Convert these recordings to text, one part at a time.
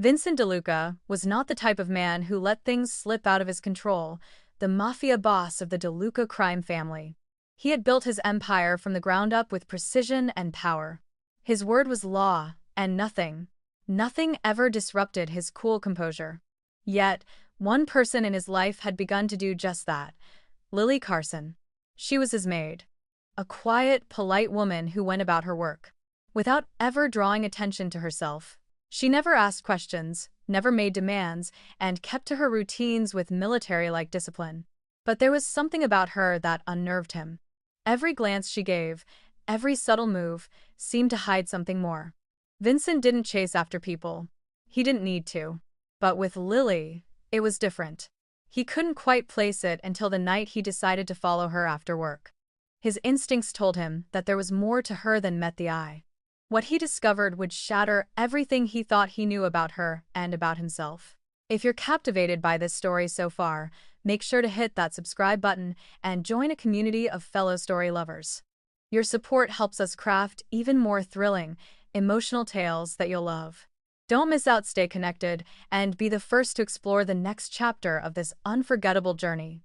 Vincent DeLuca was not the type of man who let things slip out of his control, the Mafia boss of the DeLuca crime family. He had built his empire from the ground up with precision and power. His word was law, and nothing ever disrupted his cool composure. Yet, one person in his life had begun to do just that: Lily Carson. She was his maid. A quiet, polite woman who went about her work without ever drawing attention to herself. She never asked questions, never made demands, and kept to her routines with military-like discipline. But there was something about her that unnerved him. Every glance she gave, every subtle move, seemed to hide something more. Vincent didn't chase after people. He didn't need to. But with Lily, it was different. He couldn't quite place it until the night he decided to follow her after work. His instincts told him that there was more to her than met the eye. What he discovered would shatter everything he thought he knew about her and about himself. If you're captivated by this story so far, make sure to hit that subscribe button and join a community of fellow story lovers. Your support helps us craft even more thrilling, emotional tales that you'll love. Don't miss out, stay connected, and be the first to explore the next chapter of this unforgettable journey.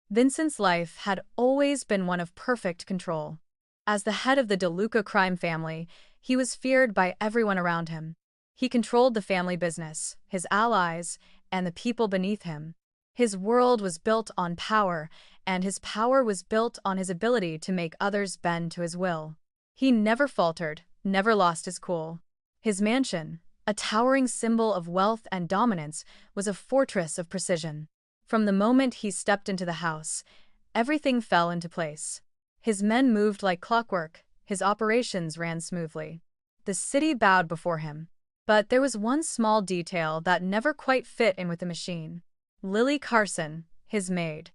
Vincent's life had always been one of perfect control. As the head of the DeLuca crime family, he was feared by everyone around him. He controlled the family business, his allies, and the people beneath him. His world was built on power, and his power was built on his ability to make others bend to his will. He never faltered, never lost his cool. His mansion, a towering symbol of wealth and dominance, was a fortress of precision. From the moment he stepped into the house, everything fell into place. His men moved like clockwork, his operations ran smoothly. The city bowed before him. But there was one small detail that never quite fit in with the machine. Lily Carson, his maid.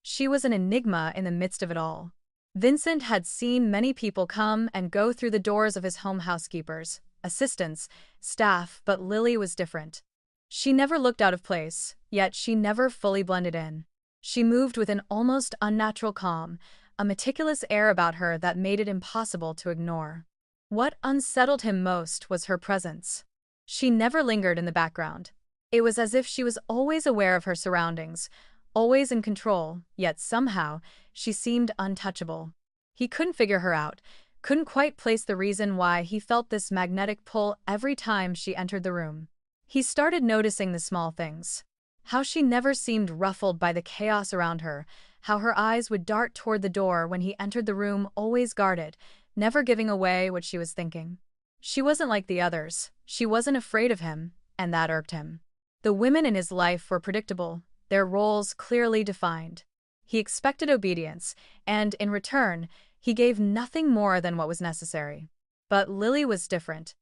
She was an enigma in the midst of it all. Vincent had seen many people come and go through the doors of his home: housekeepers, assistants, staff, but Lily was different. She never looked out of place, yet she never fully blended in. She moved with an almost unnatural calm, a meticulous air about her that made it impossible to ignore. What unsettled him most was her presence. She never lingered in the background. It was as if she was always aware of her surroundings, always in control, yet somehow, she seemed untouchable. He couldn't figure her out, couldn't quite place the reason why he felt this magnetic pull every time she entered the room. He started noticing the small things. How she never seemed ruffled by the chaos around her, how her eyes would dart toward the door when he entered the room, always guarded, never giving away what she was thinking. She wasn't like the others. She wasn't afraid of him, and that irked him. The women in his life were predictable, their roles clearly defined. He expected obedience, and in return, he gave nothing more than what was necessary. But Lily was different.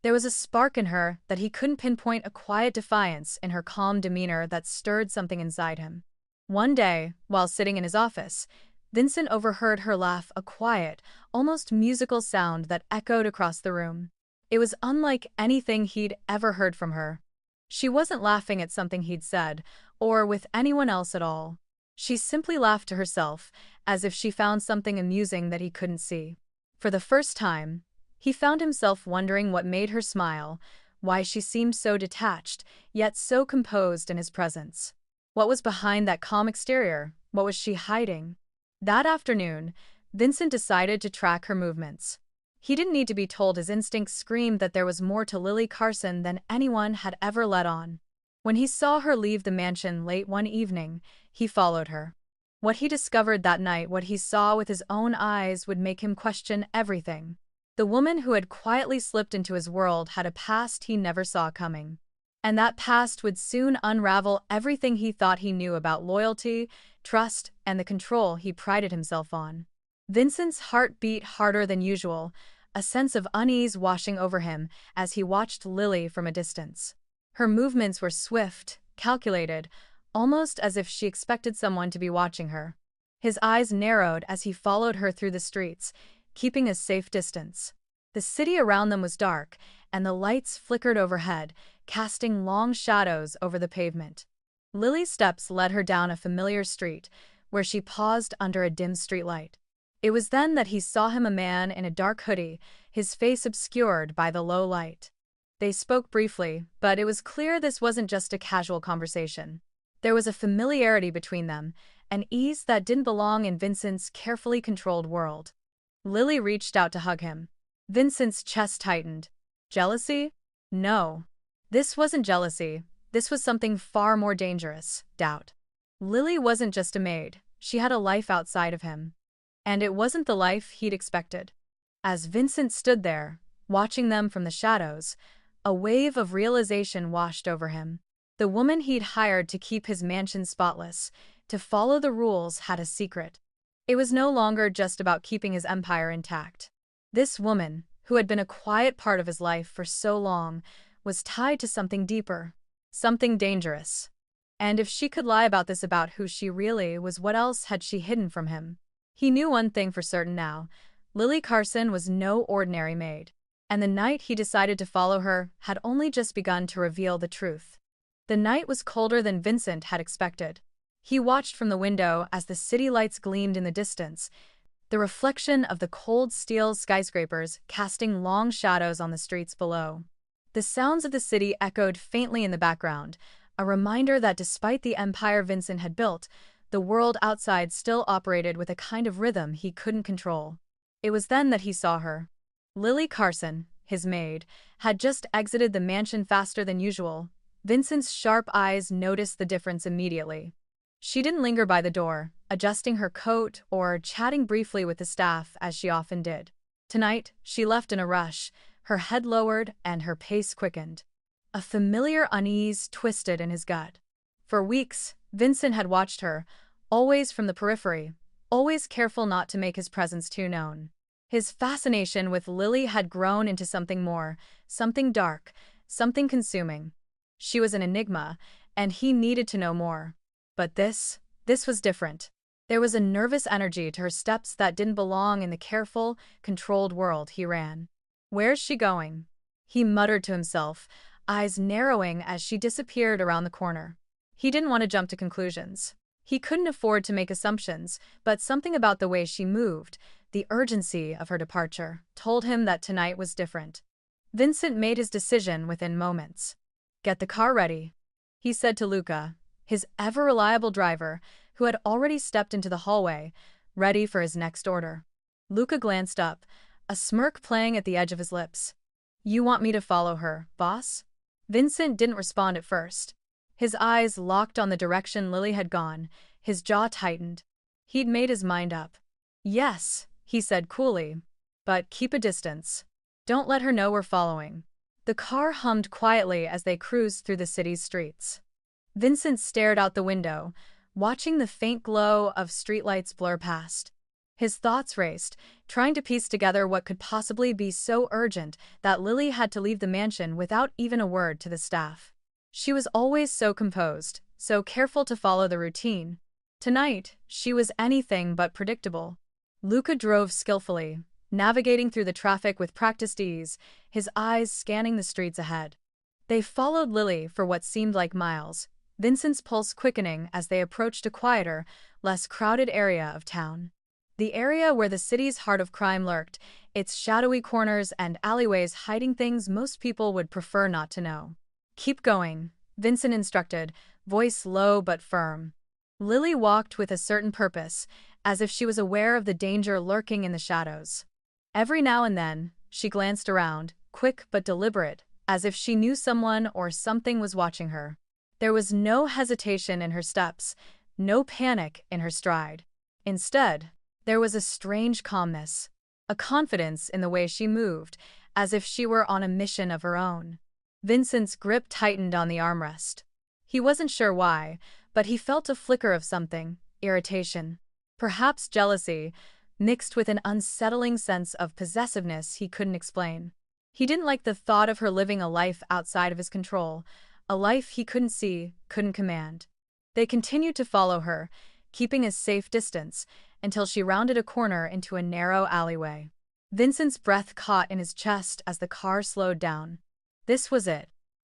There was a spark in her that he couldn't pinpoint, a quiet defiance in her calm demeanor that stirred something inside him. One day, while sitting in his office, Vincent overheard her laugh, a quiet, almost musical sound that echoed across the room. It was unlike anything he'd ever heard from her. She wasn't laughing at something he'd said, or with anyone else at all. She simply laughed to herself, as if she found something amusing that he couldn't see. For the first time, he found himself wondering what made her smile, why she seemed so detached, yet so composed in his presence. What was behind that calm exterior? What was she hiding? That afternoon, Vincent decided to track her movements. He didn't need to be told. His instincts screamed that there was more to Lily Carson than anyone had ever let on. When he saw her leave the mansion late one evening, he followed her. What he discovered that night, what he saw with his own eyes, would make him question everything. The woman who had quietly slipped into his world had a past he never saw coming. And that past would soon unravel everything he thought he knew about loyalty, trust, and the control he prided himself on. Vincent's heart beat harder than usual, a sense of unease washing over him as he watched Lily from a distance. Her movements were swift, calculated, almost as if she expected someone to be watching her. His eyes narrowed as he followed her through the streets, keeping a safe distance. The city around them was dark, and the lights flickered overhead, casting long shadows over the pavement. Lily's steps led her down a familiar street, where she paused under a dim streetlight. It was then that he saw him, a man in a dark hoodie, his face obscured by the low light. They spoke briefly, but it was clear this wasn't just a casual conversation. There was a familiarity between them, an ease that didn't belong in Vincent's carefully controlled world. Lily reached out to hug him. Vincent's chest tightened. Jealousy? No. This wasn't jealousy. This was something far more dangerous, doubt. Lily wasn't just a maid, she had a life outside of him. And it wasn't the life he'd expected. As Vincent stood there, watching them from the shadows, a wave of realization washed over him. The woman he'd hired to keep his mansion spotless, to follow the rules, had a secret. It was no longer just about keeping his empire intact. This woman, who had been a quiet part of his life for so long, was tied to something deeper, something dangerous. And if she could lie about this, about who she really was, what else had she hidden from him? He knew one thing for certain now. Lily Carson was no ordinary maid. And the night he decided to follow her had only just begun to reveal the truth. The night was colder than Vincent had expected. He watched from the window as the city lights gleamed in the distance, the reflection of the cold steel skyscrapers casting long shadows on the streets below. The sounds of the city echoed faintly in the background, a reminder that despite the empire Vincent had built, the world outside still operated with a kind of rhythm he couldn't control. It was then that he saw her. Lily Carson, his maid, had just exited the mansion faster than usual. Vincent's sharp eyes noticed the difference immediately. She didn't linger by the door, adjusting her coat or chatting briefly with the staff as she often did. Tonight, she left in a rush, her head lowered and her pace quickened. A familiar unease twisted in his gut. For weeks, Vincent had watched her, always from the periphery, always careful not to make his presence too known. His fascination with Lily had grown into something more, something dark, something consuming. She was an enigma, and he needed to know more. But this was different. There was a nervous energy to her steps that didn't belong in the careful, controlled world he ran. "Where's she going?" he muttered to himself, eyes narrowing as she disappeared around the corner. He didn't want to jump to conclusions. He couldn't afford to make assumptions, but something about the way she moved, the urgency of her departure, told him that tonight was different. Vincent made his decision within moments. "Get the car ready," he said to Luca, his ever-reliable driver, who had already stepped into the hallway, ready for his next order. Luca glanced up, a smirk playing at the edge of his lips. "You want me to follow her, boss?" Vincent didn't respond at first. His eyes locked on the direction Lily had gone, his jaw tightened. He'd made his mind up. "Yes," he said coolly, "but keep a distance. Don't let her know we're following." The car hummed quietly as they cruised through the city's streets. Vincent stared out the window, watching the faint glow of streetlights blur past. His thoughts raced, trying to piece together what could possibly be so urgent that Lily had to leave the mansion without even a word to the staff. She was always so composed, so careful to follow the routine. Tonight, she was anything but predictable. Luca drove skillfully, navigating through the traffic with practiced ease, his eyes scanning the streets ahead. They followed Lily for what seemed like miles, Vincent's pulse quickening as they approached a quieter, less crowded area of town. The area where the city's heart of crime lurked, its shadowy corners and alleyways hiding things most people would prefer not to know. "Keep going," Vincent instructed, voice low but firm. Lily walked with a certain purpose, as if she was aware of the danger lurking in the shadows. Every now and then, she glanced around, quick but deliberate, as if she knew someone or something was watching her. There was no hesitation in her steps, no panic in her stride. Instead, there was a strange calmness, a confidence in the way she moved, as if she were on a mission of her own. Vincent's grip tightened on the armrest. He wasn't sure why, but he felt a flicker of something, irritation, perhaps jealousy, mixed with an unsettling sense of possessiveness he couldn't explain. He didn't like the thought of her living a life outside of his control, a life he couldn't see, couldn't command. They continued to follow her, keeping a safe distance, until she rounded a corner into a narrow alleyway. Vincent's breath caught in his chest as the car slowed down. This was it.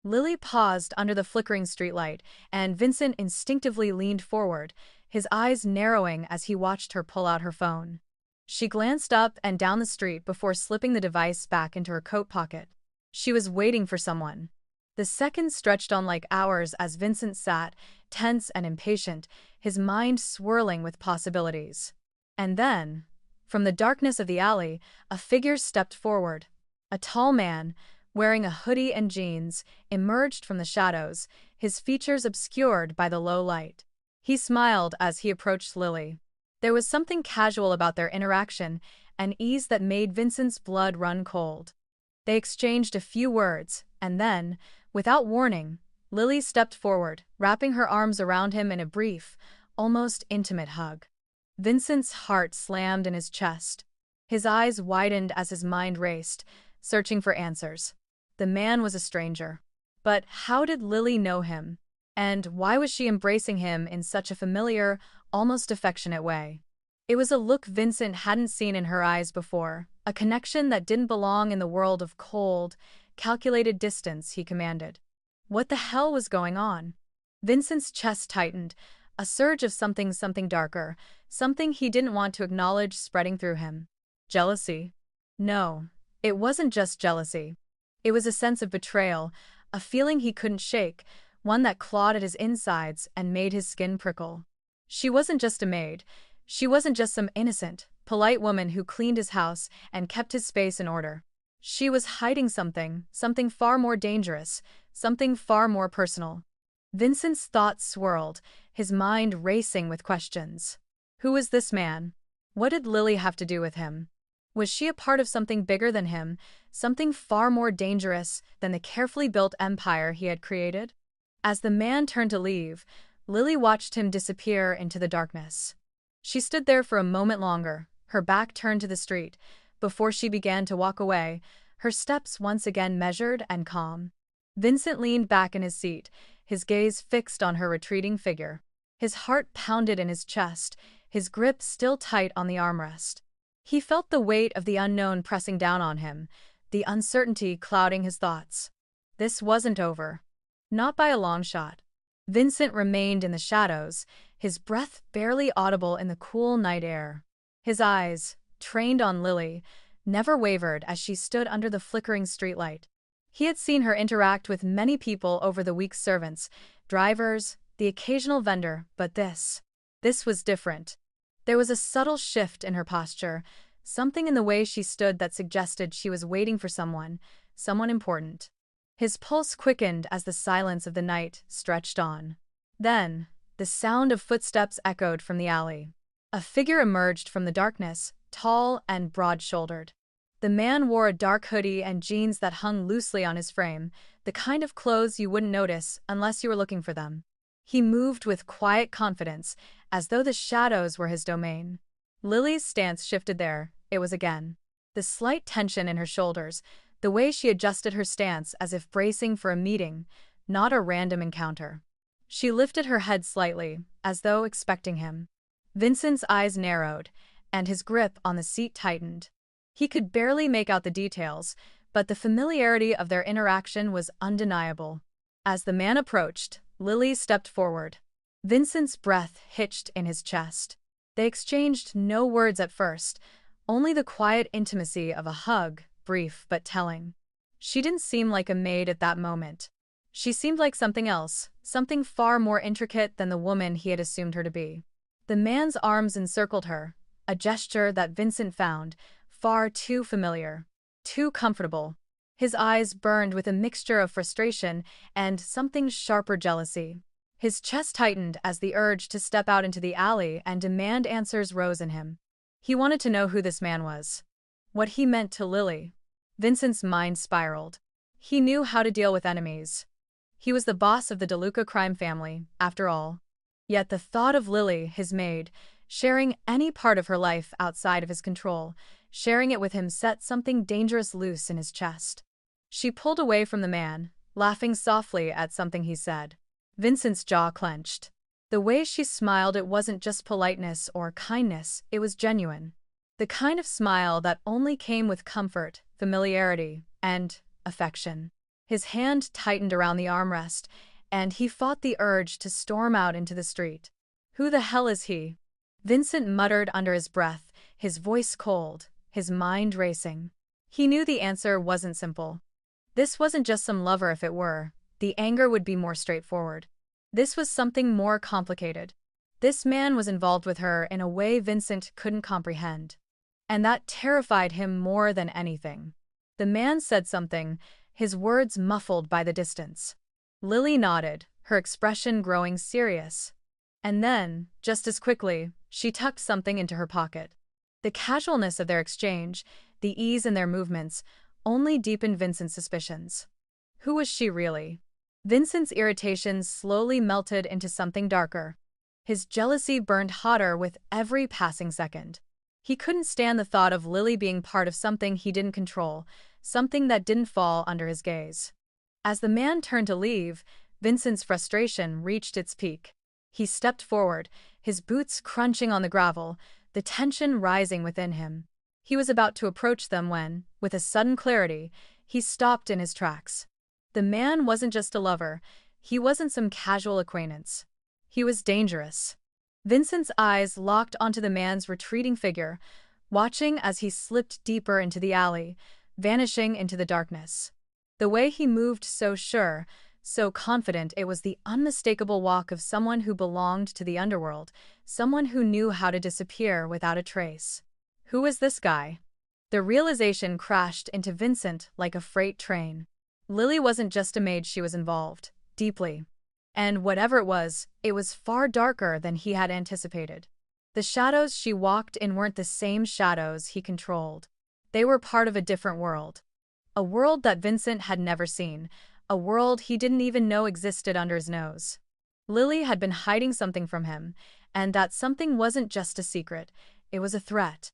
Lily paused under the flickering streetlight, and Vincent instinctively leaned forward, his eyes narrowing as he watched her pull out her phone. She glanced up and down the street before slipping the device back into her coat pocket. She was waiting for someone. The seconds stretched on like hours as Vincent sat, tense and impatient, his mind swirling with possibilities. And then, from the darkness of the alley, a figure stepped forward. A tall man, wearing a hoodie and jeans, emerged from the shadows, his features obscured by the low light. He smiled as he approached Lily. There was something casual about their interaction, an ease that made Vincent's blood run cold. They exchanged a few words, and then, without warning, Lily stepped forward, wrapping her arms around him in a brief, almost intimate hug. Vincent's heart slammed in his chest. His eyes widened as his mind raced, searching for answers. The man was a stranger. But how did Lily know him? And why was she embracing him in such a familiar, almost affectionate way? It was a look Vincent hadn't seen in her eyes before, a connection that didn't belong in the world of cold, calculated distance he commanded. What the hell was going on? Vincent's chest tightened, a surge of something darker, something he didn't want to acknowledge spreading through him. Jealousy? No, it wasn't just jealousy. It was a sense of betrayal, a feeling he couldn't shake, one that clawed at his insides and made his skin prickle. She wasn't just a maid. She wasn't just some innocent, polite woman who cleaned his house and kept his space in order. She was hiding something far more dangerous, something far more personal. Vincent's thoughts swirled, his mind racing with questions. Who was this man? What did Lily have to do with him? Was she a part of something bigger than him, something far more dangerous than the carefully built empire he had created? As the man turned to leave, Lily watched him disappear into the darkness. She stood there for a moment longer, her back turned to the street. Before she began to walk away, her steps once again measured and calm. Vincent leaned back in his seat, his gaze fixed on her retreating figure. His heart pounded in his chest, his grip still tight on the armrest. He felt the weight of the unknown pressing down on him, the uncertainty clouding his thoughts. This wasn't over. Not by a long shot. Vincent remained in the shadows, his breath barely audible in the cool night air. His eyes, trained on Lily, never wavered as she stood under the flickering streetlight. He had seen her interact with many people over the week's servants, drivers, the occasional vendor, but this was different. There was a subtle shift in her posture, something in the way she stood that suggested she was waiting for someone important. His pulse quickened as the silence of the night stretched on. Then, the sound of footsteps echoed from the alley. A figure emerged from the darkness, tall and broad-shouldered. The man wore a dark hoodie and jeans that hung loosely on his frame, the kind of clothes you wouldn't notice unless you were looking for them. He moved with quiet confidence, as though the shadows were his domain. Lily's stance shifted there, it was again. The slight tension in her shoulders, the way she adjusted her stance as if bracing for a meeting, not a random encounter. She lifted her head slightly, as though expecting him. Vincent's eyes narrowed, and his grip on the seat tightened. He could barely make out the details, but the familiarity of their interaction was undeniable. As the man approached, Lily stepped forward. Vincent's breath hitched in his chest. They exchanged no words at first, only the quiet intimacy of a hug, brief but telling. She didn't seem like a maid at that moment. She seemed like something else, something far more intricate than the woman he had assumed her to be. The man's arms encircled her, a gesture that Vincent found far too familiar, too comfortable. His eyes burned with a mixture of frustration and something sharper jealousy. His chest tightened as the urge to step out into the alley and demand answers rose in him. He wanted to know who this man was. What he meant to Lily. Vincent's mind spiraled. He knew how to deal with enemies. He was the boss of the DeLuca crime family, after all. Yet the thought of Lily, his maid, sharing any part of her life outside of his control, sharing it with him set something dangerous loose in his chest. She pulled away from the man, laughing softly at something he said. Vincent's jaw clenched. The way she smiled, it wasn't just politeness or kindness, it was genuine. The kind of smile that only came with comfort, familiarity, and affection. His hand tightened around the armrest, and he fought the urge to storm out into the street. Who the hell is he? Vincent muttered under his breath, his voice cold, his mind racing. He knew the answer wasn't simple. This wasn't just some lover if it were. The anger would be more straightforward. This was something more complicated. This man was involved with her in a way Vincent couldn't comprehend. And that terrified him more than anything. The man said something, his words muffled by the distance. Lily nodded, her expression growing serious. And then, just as quickly, she tucked something into her pocket. The casualness of their exchange, the ease in their movements, only deepened Vincent's suspicions. Who was she really? Vincent's irritation slowly melted into something darker. His jealousy burned hotter with every passing second. He couldn't stand the thought of Lily being part of something he didn't control, something that didn't fall under his gaze. As the man turned to leave, Vincent's frustration reached its peak. He stepped forward, his boots crunching on the gravel, the tension rising within him. He was about to approach them when, with a sudden clarity, he stopped in his tracks. The man wasn't just a lover, he wasn't some casual acquaintance. He was dangerous. Vincent's eyes locked onto the man's retreating figure, watching as he slipped deeper into the alley, vanishing into the darkness. The way he moved so sure, so confident, it was the unmistakable walk of someone who belonged to the underworld, someone who knew how to disappear without a trace. Who was this guy? The realization crashed into Vincent like a freight train. Lily wasn't just a maid, she was involved, deeply. And whatever it was far darker than he had anticipated. The shadows she walked in weren't the same shadows he controlled. They were part of a different world. A world that Vincent had never seen, a world he didn't even know existed under his nose. Lily had been hiding something from him, and that something wasn't just a secret, it was a threat.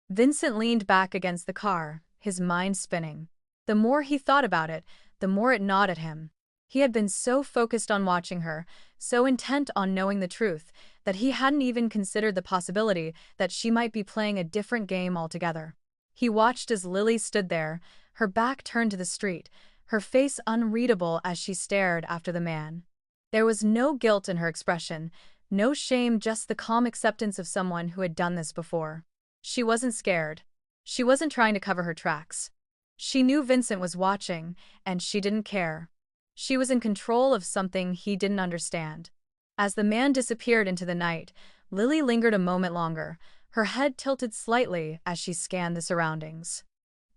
Vincent leaned back against the car, his mind spinning. The more he thought about it, the more it gnawed at him. He had been so focused on watching her, so intent on knowing the truth, that he hadn't even considered the possibility that she might be playing a different game altogether. He watched as Lily stood there, her back turned to the street, her face unreadable as she stared after the man. There was no guilt in her expression, no shame, just the calm acceptance of someone who had done this before. She wasn't scared. She wasn't trying to cover her tracks. She knew Vincent was watching, and she didn't care. She was in control of something he didn't understand. As the man disappeared into the night, Lily lingered a moment longer, her head tilted slightly as she scanned the surroundings.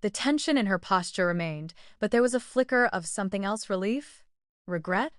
The tension in her posture remained, but there was a flicker of something else. Relief? Regret?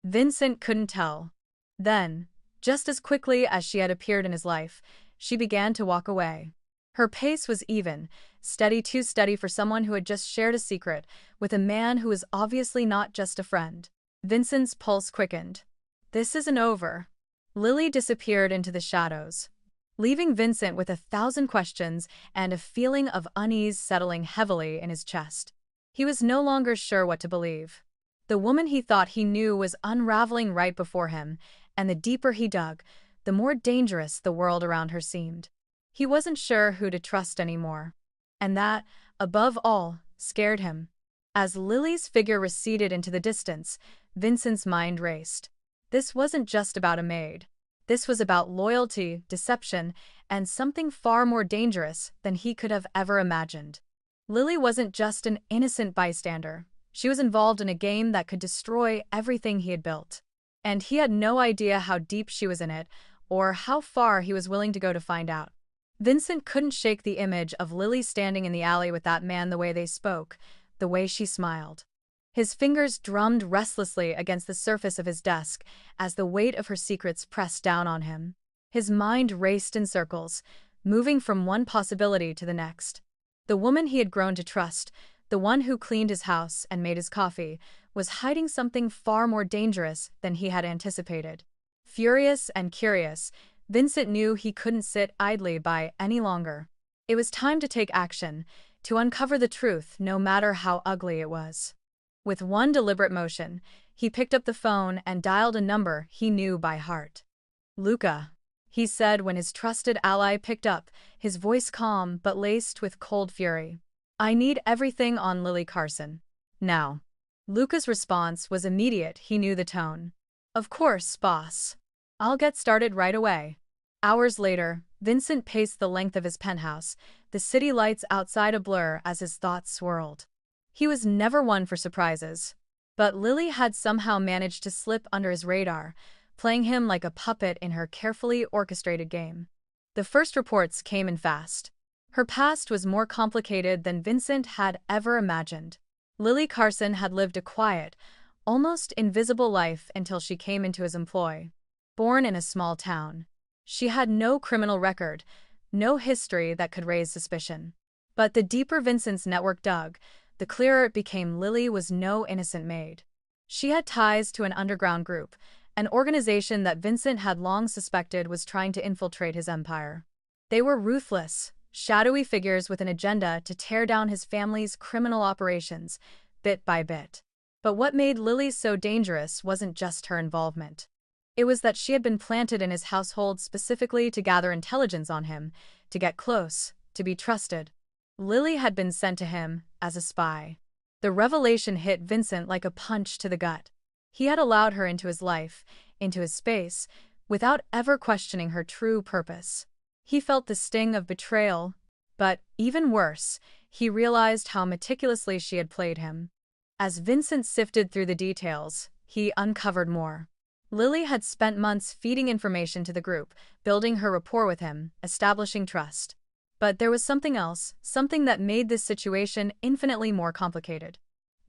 Vincent couldn't tell. Then, just as quickly as she had appeared in his life, she began to walk away. Her pace was even, steady, too steady for someone who had just shared a secret with a man who was obviously not just a friend. Vincent's pulse quickened. This isn't over. Lily disappeared into the shadows, leaving Vincent with 1,000 questions and a feeling of unease settling heavily in his chest. He was no longer sure what to believe. The woman he thought he knew was unraveling right before him, and the deeper he dug, the more dangerous the world around her seemed. He wasn't sure who to trust anymore. And that, above all, scared him. As Lily's figure receded into the distance, Vincent's mind raced. This wasn't just about a maid. This was about loyalty, deception, and something far more dangerous than he could have ever imagined. Lily wasn't just an innocent bystander. She was involved in a game that could destroy everything he had built. And he had no idea how deep she was in it, or how far he was willing to go to find out. Vincent couldn't shake the image of Lily standing in the alley with that man, the way they spoke, the way she smiled. His fingers drummed restlessly against the surface of his desk as the weight of her secrets pressed down on him. His mind raced in circles, moving from one possibility to the next. The woman he had grown to trust, the one who cleaned his house and made his coffee, was hiding something far more dangerous than he had anticipated. Furious and curious, Vincent knew he couldn't sit idly by any longer. It was time to take action, to uncover the truth, no matter how ugly it was. With one deliberate motion, he picked up the phone and dialed a number he knew by heart. "Luca," he said when his trusted ally picked up, his voice calm but laced with cold fury. "I need everything on Lily Carson. Now." Luca's response was immediate. He knew the tone. "Of course, boss. I'll get started right away." Hours later, Vincent paced the length of his penthouse, the city lights outside a blur as his thoughts swirled. He was never one for surprises. But Lily had somehow managed to slip under his radar, playing him like a puppet in her carefully orchestrated game. The first reports came in fast. Her past was more complicated than Vincent had ever imagined. Lily Carson had lived a quiet, almost invisible life until she came into his employ. Born in a small town, she had no criminal record, no history that could raise suspicion. But the deeper Vincent's network dug, the clearer it became Lily was no innocent maid. She had ties to an underground group, an organization that Vincent had long suspected was trying to infiltrate his empire. They were ruthless, shadowy figures with an agenda to tear down his family's criminal operations, bit by bit. But what made Lily so dangerous wasn't just her involvement. It was that she had been planted in his household specifically to gather intelligence on him, to get close, to be trusted. Lily had been sent to him as a spy. The revelation hit Vincent like a punch to the gut. He had allowed her into his life, into his space, without ever questioning her true purpose. He felt the sting of betrayal, but, even worse, he realized how meticulously she had played him. As Vincent sifted through the details, he uncovered more. Lily had spent months feeding information to the group, building her rapport with him, establishing trust. But there was something else, something that made this situation infinitely more complicated.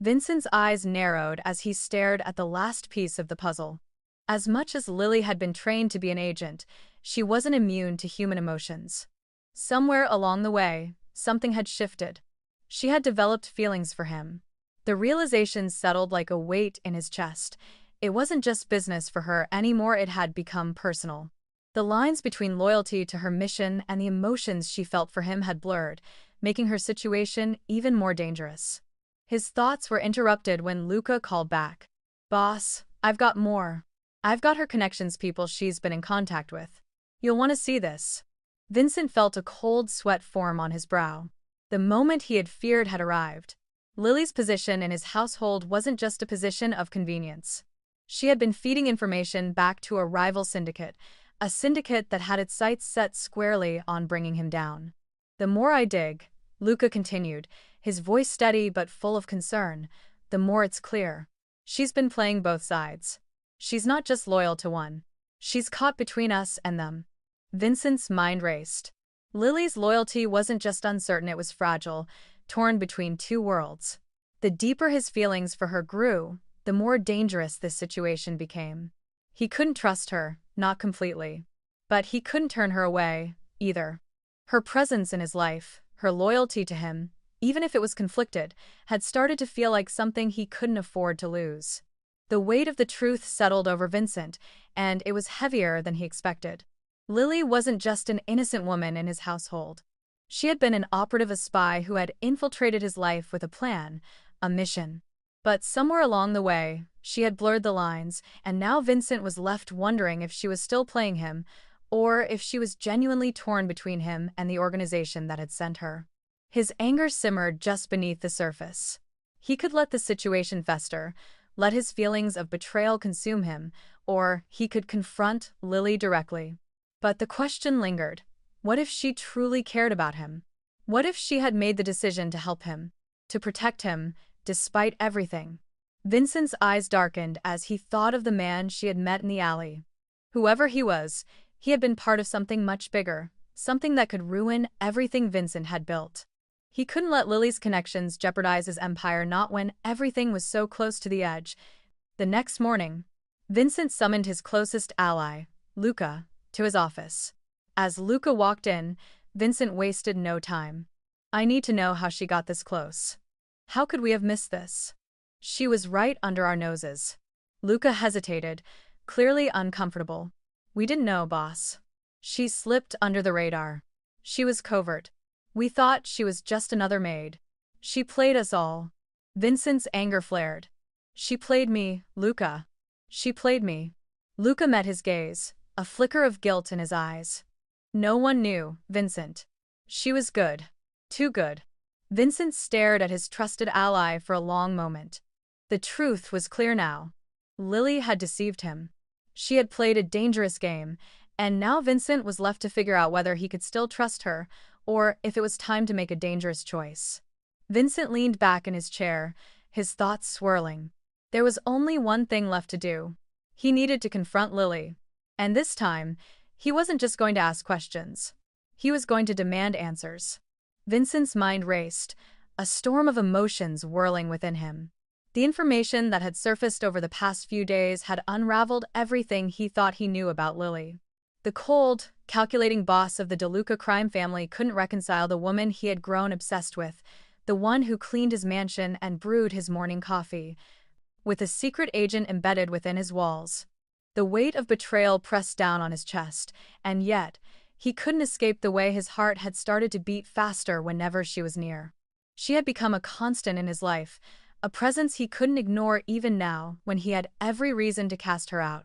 Vincent's eyes narrowed as he stared at the last piece of the puzzle. As much as Lily had been trained to be an agent, she wasn't immune to human emotions. Somewhere along the way, something had shifted. She had developed feelings for him. The realization settled like a weight in his chest. It wasn't just business for her anymore, it had become personal. The lines between loyalty to her mission and the emotions she felt for him had blurred, making her situation even more dangerous. His thoughts were interrupted when Luca called back. "Boss, I've got more. I've got her connections, people she's been in contact with. You'll want to see this." Vincent felt a cold sweat form on his brow. The moment he had feared had arrived. Lily's position in his household wasn't just a position of convenience. She had been feeding information back to a rival syndicate, a syndicate that had its sights set squarely on bringing him down. "The more I dig," Luca continued, his voice steady but full of concern, "the more it's clear. She's been playing both sides. She's not just loyal to one. She's caught between us and them." Vincent's mind raced. Lily's loyalty wasn't just uncertain, it was fragile, torn between two worlds. The deeper his feelings for her grew, the more dangerous this situation became. He couldn't trust her, not completely. But he couldn't turn her away, either. Her presence in his life, her loyalty to him, even if it was conflicted, had started to feel like something he couldn't afford to lose. The weight of the truth settled over Vincent, and it was heavier than he expected. Lily wasn't just an innocent woman in his household. She had been an operative, a spy who had infiltrated his life with a plan, a mission. But somewhere along the way, she had blurred the lines, and now Vincent was left wondering if she was still playing him, or if she was genuinely torn between him and the organization that had sent her. His anger simmered just beneath the surface. He could let the situation fester, let his feelings of betrayal consume him, or he could confront Lily directly. But the question lingered. What if she truly cared about him? What if she had made the decision to help him, to protect him, despite everything? Vincent's eyes darkened as he thought of the man she had met in the alley. Whoever he was, he had been part of something much bigger, something that could ruin everything Vincent had built. He couldn't let Lily's connections jeopardize his empire, not when everything was so close to the edge. The next morning, Vincent summoned his closest ally, Luca, to his office. As Luca walked in, Vincent wasted no time. "I need to know how she got this close. How could we have missed this? She was right under our noses." Luca hesitated, clearly uncomfortable. "We didn't know, boss. She slipped under the radar. She was covert. We thought she was just another maid. She played us all." Vincent's anger flared. "She played me, Luca. She played me." Luca met his gaze, a flicker of guilt in his eyes. "No one knew, Vincent. She was good. Too good." Vincent stared at his trusted ally for a long moment. The truth was clear now. Lily had deceived him. She had played a dangerous game, and now Vincent was left to figure out whether he could still trust her, or if it was time to make a dangerous choice. Vincent leaned back in his chair, his thoughts swirling. There was only one thing left to do. He needed to confront Lily. And this time, he wasn't just going to ask questions. He was going to demand answers. Vincent's mind raced, a storm of emotions whirling within him. The information that had surfaced over the past few days had unraveled everything he thought he knew about Lily. The cold, calculating boss of the DeLuca crime family couldn't reconcile the woman he had grown obsessed with, the one who cleaned his mansion and brewed his morning coffee, with a secret agent embedded within his walls. The weight of betrayal pressed down on his chest, and yet, he couldn't escape the way his heart had started to beat faster whenever she was near. She had become a constant in his life, a presence he couldn't ignore even now when he had every reason to cast her out.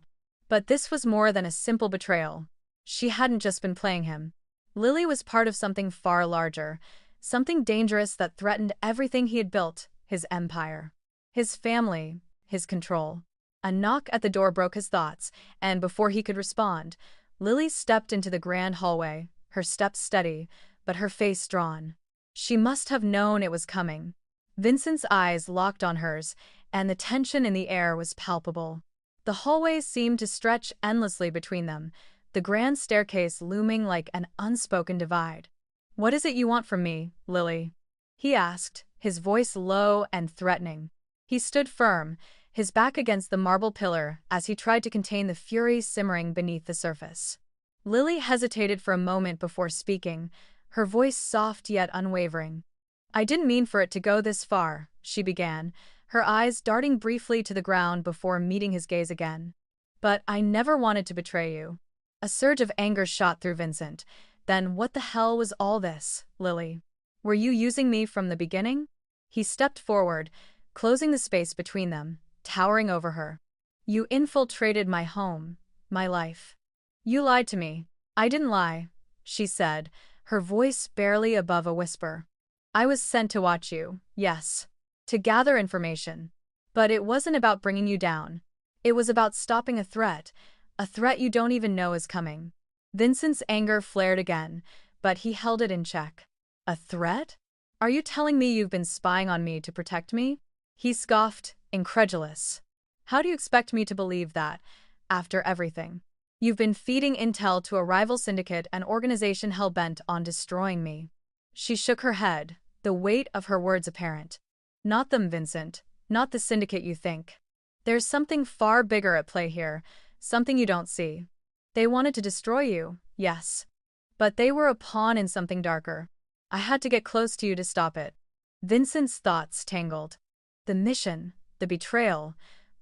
But this was more than a simple betrayal. She hadn't just been playing him. Lily was part of something far larger, something dangerous that threatened everything he had built, his empire, his family, his control. A knock at the door broke his thoughts, and before he could respond, Lily stepped into the grand hallway, her steps steady, but her face drawn. She must have known it was coming. Vincent's eyes locked on hers, and the tension in the air was palpable. The hallway seemed to stretch endlessly between them, the grand staircase looming like an unspoken divide. "What is it you want from me, Lily?" he asked, his voice low and threatening. He stood firm, his back against the marble pillar as he tried to contain the fury simmering beneath the surface. Lily hesitated for a moment before speaking, her voice soft yet unwavering. "I didn't mean for it to go this far," she began, her eyes darting briefly to the ground before meeting his gaze again. "But I never wanted to betray you." A surge of anger shot through Vincent. Then what the hell was all this, Lily? Were you using me from the beginning? He stepped forward, closing the space between them, towering over her. "You infiltrated my home, my life. You lied to me." "I didn't lie," she said, her voice barely above a whisper. "I was sent to watch you, yes, to gather information. But it wasn't about bringing you down. It was about stopping a threat you don't even know is coming." Vincent's anger flared again, but he held it in check. "A threat? Are you telling me you've been spying on me to protect me?" He scoffed, incredulous. "How do you expect me to believe that, after everything? You've been feeding intel to a rival syndicate, an organization hell-bent on destroying me." She shook her head, the weight of her words apparent. "Not them, Vincent. Not the syndicate you think. There's something far bigger at play here, something you don't see. They wanted to destroy you, yes. But they were a pawn in something darker. I had to get close to you to stop it." Vincent's thoughts tangled. The mission, the betrayal,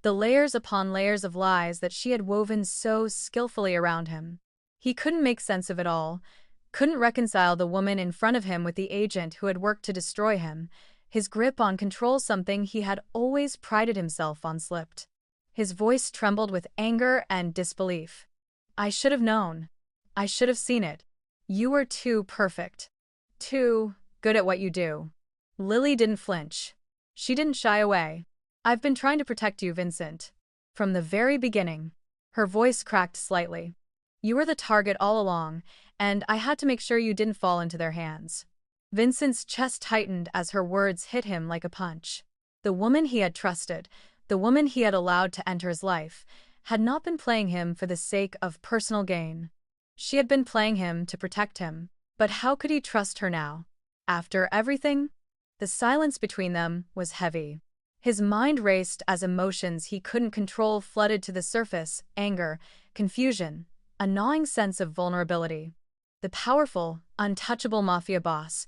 the layers upon layers of lies that she had woven so skillfully around him. He couldn't make sense of it all, couldn't reconcile the woman in front of him with the agent who had worked to destroy him. His grip on control, something he had always prided himself on, slipped. His voice trembled with anger and disbelief. "I should have known. I should have seen it. You were too perfect. Too good at what you do." Lily didn't flinch. She didn't shy away. "I've been trying to protect you, Vincent. From the very beginning." Her voice cracked slightly. "You were the target all along, and I had to make sure you didn't fall into their hands." Vincent's chest tightened as her words hit him like a punch. The woman he had trusted, the woman he had allowed to enter his life, had not been playing him for the sake of personal gain. She had been playing him to protect him. But how could he trust her now? After everything? The silence between them was heavy. His mind raced as emotions he couldn't control flooded to the surface: anger, confusion, a gnawing sense of vulnerability. The powerful, untouchable Mafia boss,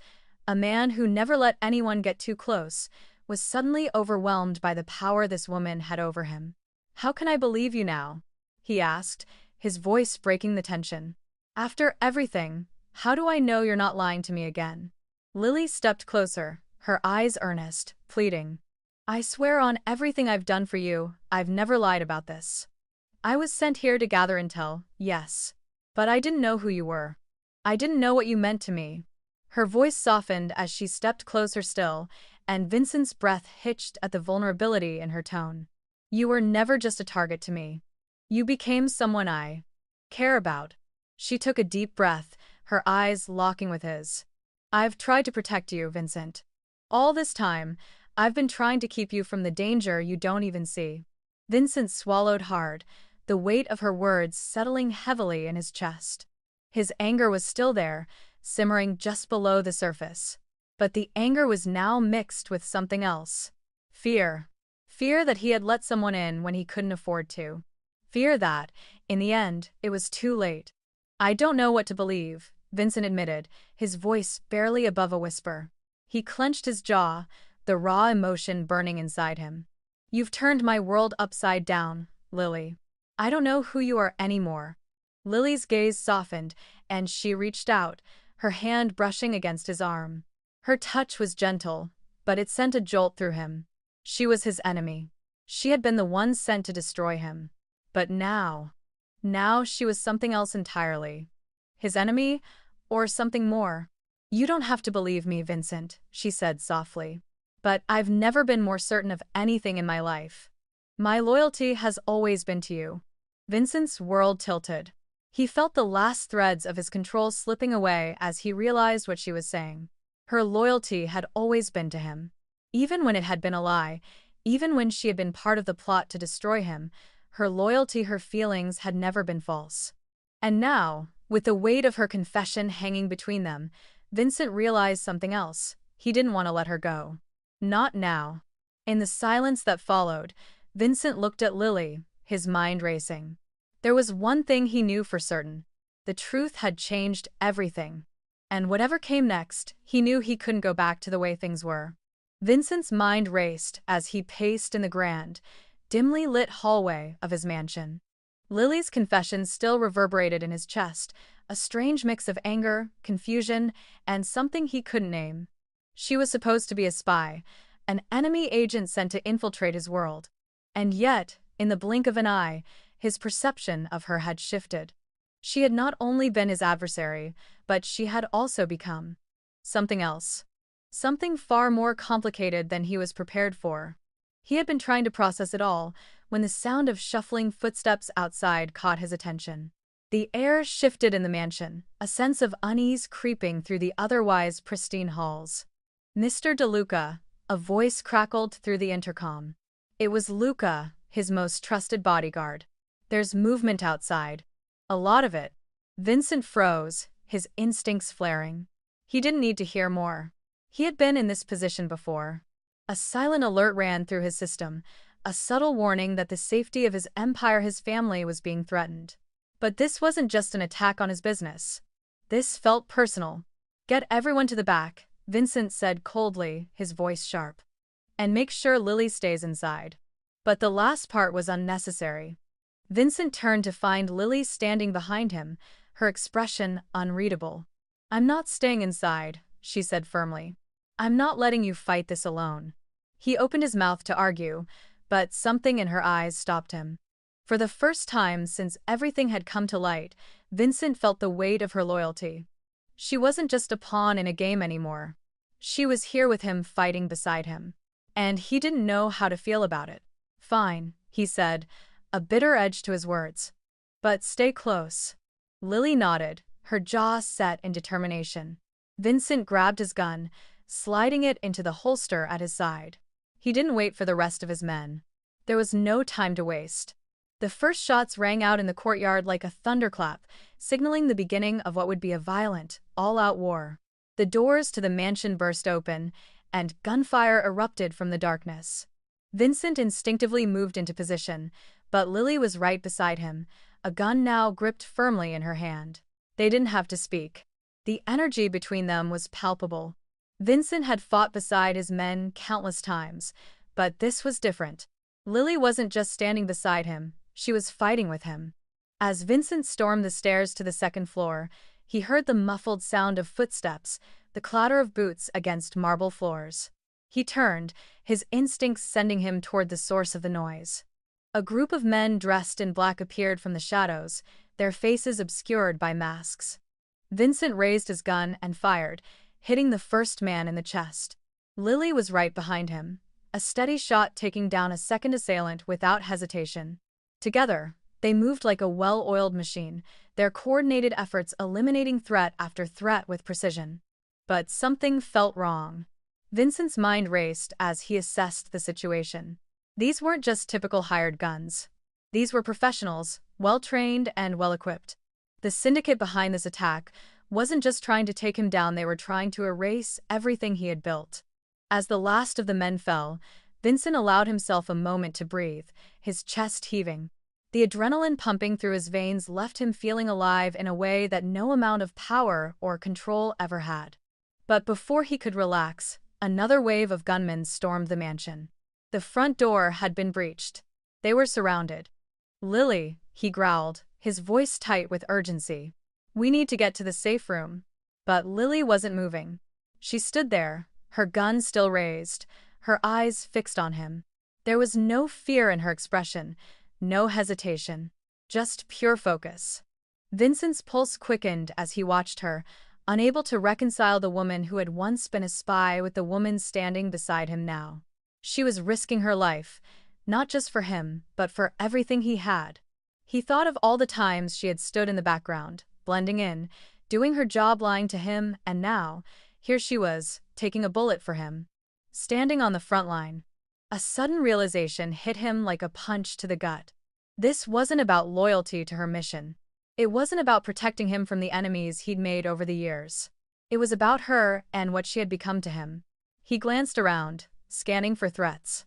a man who never let anyone get too close, was suddenly overwhelmed by the power this woman had over him. "How can I believe you now?" he asked, his voice breaking the tension. "After everything, how do I know you're not lying to me again?" Lily stepped closer, her eyes earnest, pleading. "I swear on everything I've done for you, I've never lied about this. I was sent here to gather intel, yes. But I didn't know who you were. I didn't know what you meant to me." Her voice softened as she stepped closer still, and Vincent's breath hitched at the vulnerability in her tone. "You were never just a target to me. You became someone I care about." She took a deep breath, her eyes locking with his. "I've tried to protect you, Vincent. All this time, I've been trying to keep you from the danger you don't even see." Vincent swallowed hard, the weight of her words settling heavily in his chest. His anger was still there, simmering just below the surface. But the anger was now mixed with something else. Fear. Fear that he had let someone in when he couldn't afford to. Fear that, in the end, it was too late. "I don't know what to believe," Vincent admitted, his voice barely above a whisper. He clenched his jaw, the raw emotion burning inside him. "You've turned my world upside down, Lily. I don't know who you are anymore." Lily's gaze softened, and she reached out, her hand brushing against his arm. Her touch was gentle, but it sent a jolt through him. She was his enemy. She had been the one sent to destroy him. But now she was something else entirely. His enemy, or something more. "You don't have to believe me, Vincent," she said softly. "But I've never been more certain of anything in my life. My loyalty has always been to you." Vincent's world tilted. He felt the last threads of his control slipping away as he realized what she was saying. Her loyalty had always been to him. Even when it had been a lie, even when she had been part of the plot to destroy him, her loyalty, her feelings had never been false. And now, with the weight of her confession hanging between them, Vincent realized something else. He didn't want to let her go. Not now. In the silence that followed, Vincent looked at Lily, his mind racing. There was one thing he knew for certain. The truth had changed everything. And whatever came next, he knew he couldn't go back to the way things were. Vincent's mind raced as he paced in the grand, dimly lit hallway of his mansion. Lily's confession still reverberated in his chest, a strange mix of anger, confusion, and something he couldn't name. She was supposed to be a spy, an enemy agent sent to infiltrate his world. And yet, in the blink of an eye, his perception of her had shifted. She had not only been his adversary, but she had also become something else. Something far more complicated than he was prepared for. He had been trying to process it all when the sound of shuffling footsteps outside caught his attention. The air shifted in the mansion, a sense of unease creeping through the otherwise pristine halls. "Mr. DeLuca," a voice crackled through the intercom. It was Luca, his most trusted bodyguard. "There's movement outside. A lot of it." Vincent froze, his instincts flaring. He didn't need to hear more. He had been in this position before. A silent alert ran through his system, a subtle warning that the safety of his empire, his family, was being threatened. But this wasn't just an attack on his business. This felt personal. "Get everyone to the back," Vincent said coldly, his voice sharp. "And make sure Lily stays inside." But the last part was unnecessary. Vincent turned to find Lily standing behind him, her expression unreadable. "I'm not staying inside," she said firmly. "I'm not letting you fight this alone." He opened his mouth to argue, but something in her eyes stopped him. For the first time since everything had come to light, Vincent felt the weight of her loyalty. She wasn't just a pawn in a game anymore. She was here with him, fighting beside him. And he didn't know how to feel about it. "Fine," he said, a bitter edge to his words. "But stay close." Lily nodded, her jaw set in determination. Vincent grabbed his gun, sliding it into the holster at his side. He didn't wait for the rest of his men. There was no time to waste. The first shots rang out in the courtyard like a thunderclap, signaling the beginning of what would be a violent, all-out war. The doors to the mansion burst open, and gunfire erupted from the darkness. Vincent instinctively moved into position, but Lily was right beside him, a gun now gripped firmly in her hand. They didn't have to speak. The energy between them was palpable. Vincent had fought beside his men countless times, but this was different. Lily wasn't just standing beside him, she was fighting with him. As Vincent stormed the stairs to the second floor, he heard the muffled sound of footsteps, the clatter of boots against marble floors. He turned, his instincts sending him toward the source of the noise. A group of men dressed in black appeared from the shadows, their faces obscured by masks. Vincent raised his gun and fired, hitting the first man in the chest. Lily was right behind him, a steady shot taking down a second assailant without hesitation. Together, they moved like a well-oiled machine, their coordinated efforts eliminating threat after threat with precision. But something felt wrong. Vincent's mind raced as he assessed the situation. These weren't just typical hired guns. These were professionals, well-trained and well-equipped. The syndicate behind this attack wasn't just trying to take him down, they were trying to erase everything he had built. As the last of the men fell, Vincent allowed himself a moment to breathe, his chest heaving. The adrenaline pumping through his veins left him feeling alive in a way that no amount of power or control ever had. But before he could relax, another wave of gunmen stormed the mansion. The front door had been breached. They were surrounded. "Lily," he growled, his voice tight with urgency. "We need to get to the safe room." But Lily wasn't moving. She stood there, her gun still raised, her eyes fixed on him. There was no fear in her expression, no hesitation, just pure focus. Vincent's pulse quickened as he watched her, unable to reconcile the woman who had once been a spy with the woman standing beside him now. She was risking her life, not just for him, but for everything he had. He thought of all the times she had stood in the background, blending in, doing her job, lying to him, and now, here she was, taking a bullet for him, standing on the front line. A sudden realization hit him like a punch to the gut. This wasn't about loyalty to her mission. It wasn't about protecting him from the enemies he'd made over the years. It was about her and what she had become to him. He glanced around, scanning for threats.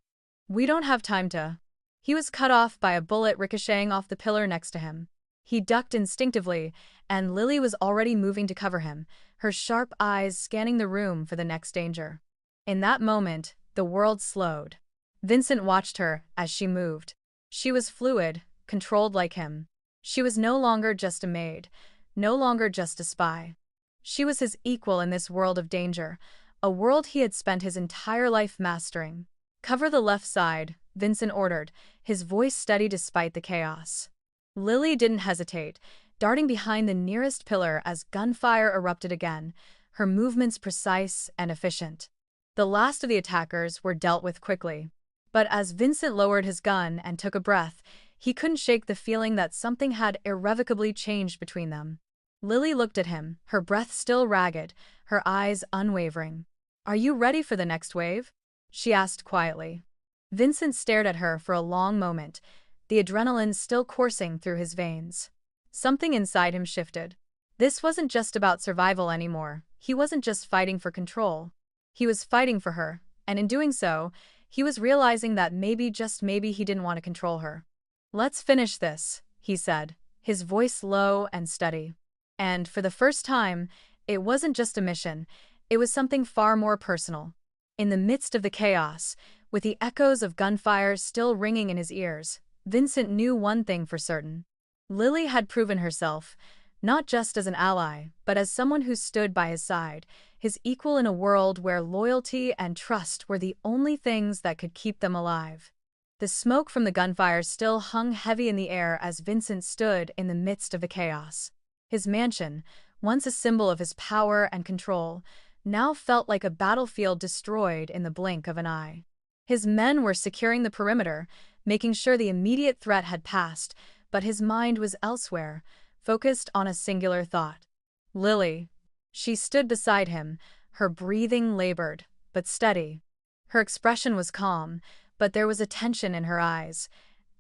"We don't have time to..." He was cut off by a bullet ricocheting off the pillar next to him. He ducked instinctively, and Lily was already moving to cover him, her sharp eyes scanning the room for the next danger. In that moment, the world slowed. Vincent watched her as she moved. She was fluid, controlled like him. She was no longer just a maid, no longer just a spy. She was his equal in this world of danger, a world he had spent his entire life mastering. "Cover the left side," Vincent ordered, his voice steady despite the chaos. Lily didn't hesitate, darting behind the nearest pillar as gunfire erupted again, her movements precise and efficient. The last of the attackers were dealt with quickly. But as Vincent lowered his gun and took a breath, he couldn't shake the feeling that something had irrevocably changed between them. Lily looked at him, her breath still ragged, her eyes unwavering. "Are you ready for the next wave?" she asked quietly. Vincent stared at her for a long moment, the adrenaline still coursing through his veins. Something inside him shifted. This wasn't just about survival anymore. He wasn't just fighting for control. He was fighting for her, and in doing so, he was realizing that maybe, just maybe, he didn't want to control her. "Let's finish this," he said, his voice low and steady. And for the first time, it wasn't just a mission, it was something far more personal. In the midst of the chaos, with the echoes of gunfire still ringing in his ears, Vincent knew one thing for certain. Lily had proven herself, not just as an ally, but as someone who stood by his side, his equal in a world where loyalty and trust were the only things that could keep them alive. The smoke from the gunfire still hung heavy in the air as Vincent stood in the midst of the chaos. His mansion, once a symbol of his power and control, now felt like a battlefield destroyed in the blink of an eye. His men were securing the perimeter, making sure the immediate threat had passed, but his mind was elsewhere, focused on a singular thought. Lily. She stood beside him, her breathing labored, but steady. Her expression was calm, but there was a tension in her eyes,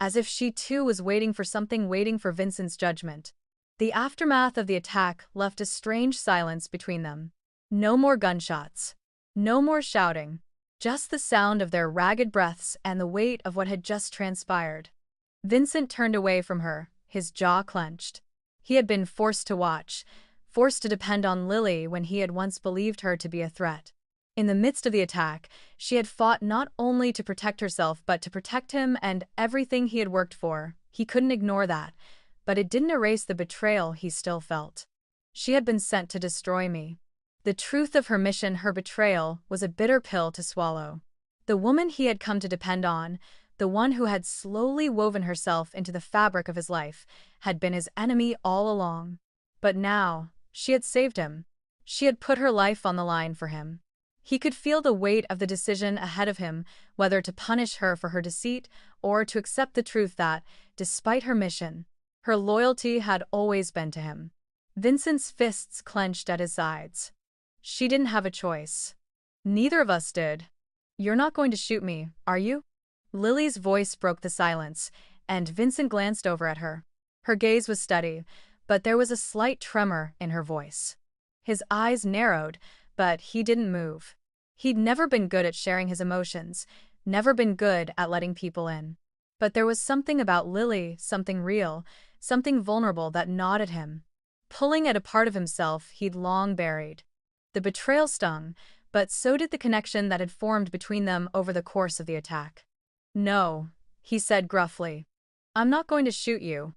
as if she too was waiting for something, waiting for Vincent's judgment. The aftermath of the attack left a strange silence between them. No more gunshots. No more shouting. Just the sound of their ragged breaths and the weight of what had just transpired. Vincent turned away from her, his jaw clenched. He had been forced to watch, forced to depend on Lily when he had once believed her to be a threat. In the midst of the attack, she had fought not only to protect herself but to protect him and everything he had worked for. He couldn't ignore that, but it didn't erase the betrayal he still felt. She had been sent to destroy me. The truth of her mission, her betrayal, was a bitter pill to swallow. The woman he had come to depend on, the one who had slowly woven herself into the fabric of his life, had been his enemy all along. But now, she had saved him. She had put her life on the line for him. He could feel the weight of the decision ahead of him, whether to punish her for her deceit or to accept the truth that, despite her mission, her loyalty had always been to him. Vincent's fists clenched at his sides. She didn't have a choice. Neither of us did. You're not going to shoot me, are you? Lily's voice broke the silence, and Vincent glanced over at her. Her gaze was steady, but there was a slight tremor in her voice. His eyes narrowed, but he didn't move. He'd never been good at sharing his emotions, never been good at letting people in. But there was something about Lily, something real, something vulnerable that gnawed at him, pulling at a part of himself he'd long buried. The betrayal stung, but so did the connection that had formed between them over the course of the attack. "No," he said gruffly. "I'm not going to shoot you."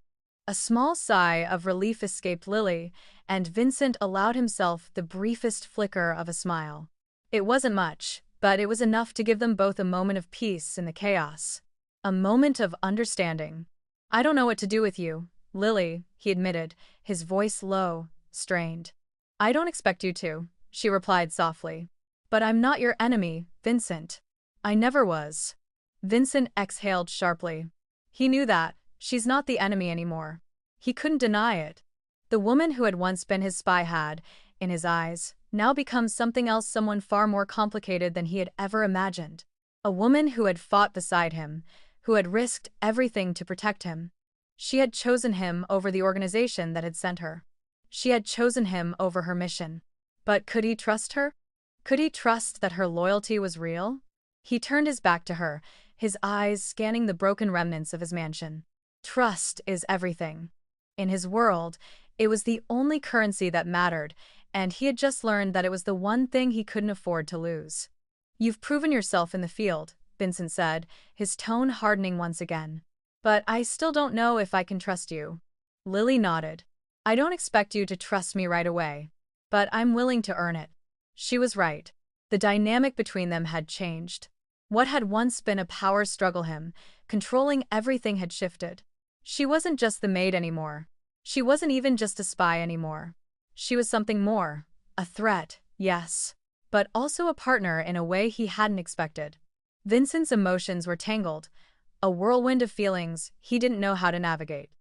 A small sigh of relief escaped Lily, and Vincent allowed himself the briefest flicker of a smile. It wasn't much, but it was enough to give them both a moment of peace in the chaos. A moment of understanding. "I don't know what to do with you, Lily," he admitted, his voice low, strained. "I don't expect you to," she replied softly. "But I'm not your enemy, Vincent. I never was." Vincent exhaled sharply. He knew that. She's not the enemy anymore. He couldn't deny it. The woman who had once been his spy had, in his eyes, now become something else, someone far more complicated than he had ever imagined. A woman who had fought beside him, who had risked everything to protect him. She had chosen him over the organization that had sent her. She had chosen him over her mission. But could he trust her? Could he trust that her loyalty was real? He turned his back to her, his eyes scanning the broken remnants of his mansion. Trust is everything. In his world, it was the only currency that mattered, and he had just learned that it was the one thing he couldn't afford to lose. "You've proven yourself in the field," Vincent said, his tone hardening once again. "But I still don't know if I can trust you." Lily nodded. "I don't expect you to trust me right away. But I'm willing to earn it." She was right. The dynamic between them had changed. What had once been a power struggle, him controlling everything, had shifted. She wasn't just the maid anymore. She wasn't even just a spy anymore. She was something more. A threat, yes, but also a partner in a way he hadn't expected. Vincent's emotions were tangled, a whirlwind of feelings he didn't know how to navigate.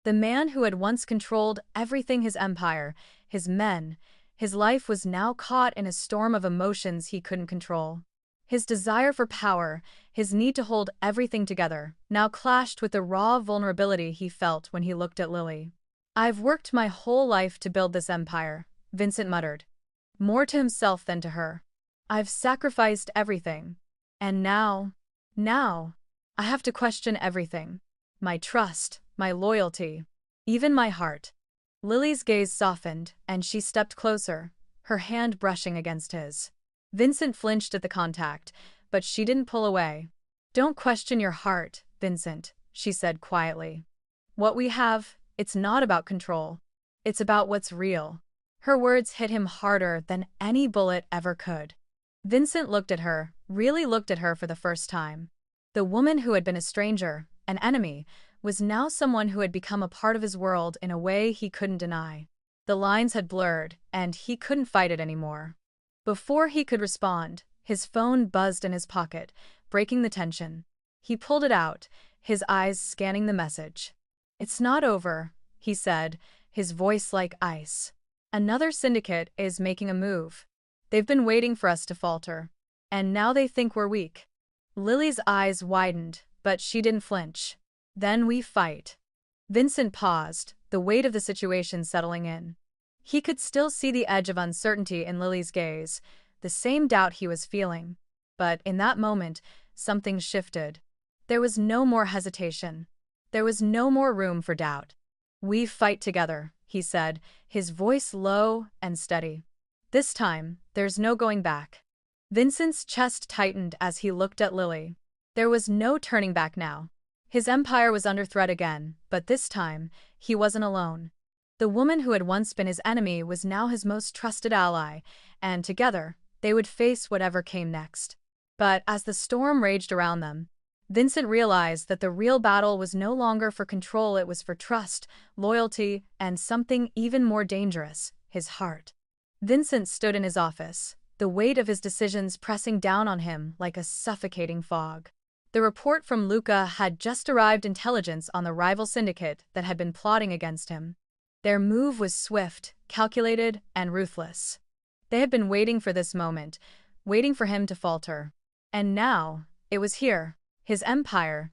The man who had once controlled everything, his empire, his men, his life, was now caught in a storm of emotions he couldn't control. His desire for power, his need to hold everything together, now clashed with the raw vulnerability he felt when he looked at Lily. "I've worked my whole life to build this empire," Vincent muttered. More to himself than to her. "I've sacrificed everything. And now, I have to question everything. My trust, my loyalty, even my heart." Lily's gaze softened, and she stepped closer, her hand brushing against his. Vincent flinched at the contact, but she didn't pull away. "Don't question your heart, Vincent," she said quietly. "What we have, it's not about control. It's about what's real." Her words hit him harder than any bullet ever could. Vincent looked at her, really looked at her for the first time. The woman who had been a stranger, an enemy, was now someone who had become a part of his world in a way he couldn't deny. The lines had blurred, and he couldn't fight it anymore. Before he could respond, his phone buzzed in his pocket, breaking the tension. He pulled it out, his eyes scanning the message. "It's not over," he said, his voice like ice. "Another syndicate is making a move. They've been waiting for us to falter. And now they think we're weak." Lily's eyes widened, but she didn't flinch. "Then we fight." Vincent paused, the weight of the situation settling in. He could still see the edge of uncertainty in Lily's gaze, the same doubt he was feeling. But in that moment, something shifted. There was no more hesitation. There was no more room for doubt. "We fight together," he said, his voice low and steady. "This time, there's no going back." Vincent's chest tightened as he looked at Lily. There was no turning back now. His empire was under threat again, but this time, he wasn't alone. The woman who had once been his enemy was now his most trusted ally, and together, they would face whatever came next. But as the storm raged around them, Vincent realized that the real battle was no longer for control, it was for trust, loyalty, and something even more dangerous, his heart. Vincent stood in his office, the weight of his decisions pressing down on him like a suffocating fog. The report from DeLuca had just arrived, intelligence on the rival syndicate that had been plotting against him. Their move was swift, calculated, and ruthless. They had been waiting for this moment, waiting for him to falter. And now, it was here. His empire,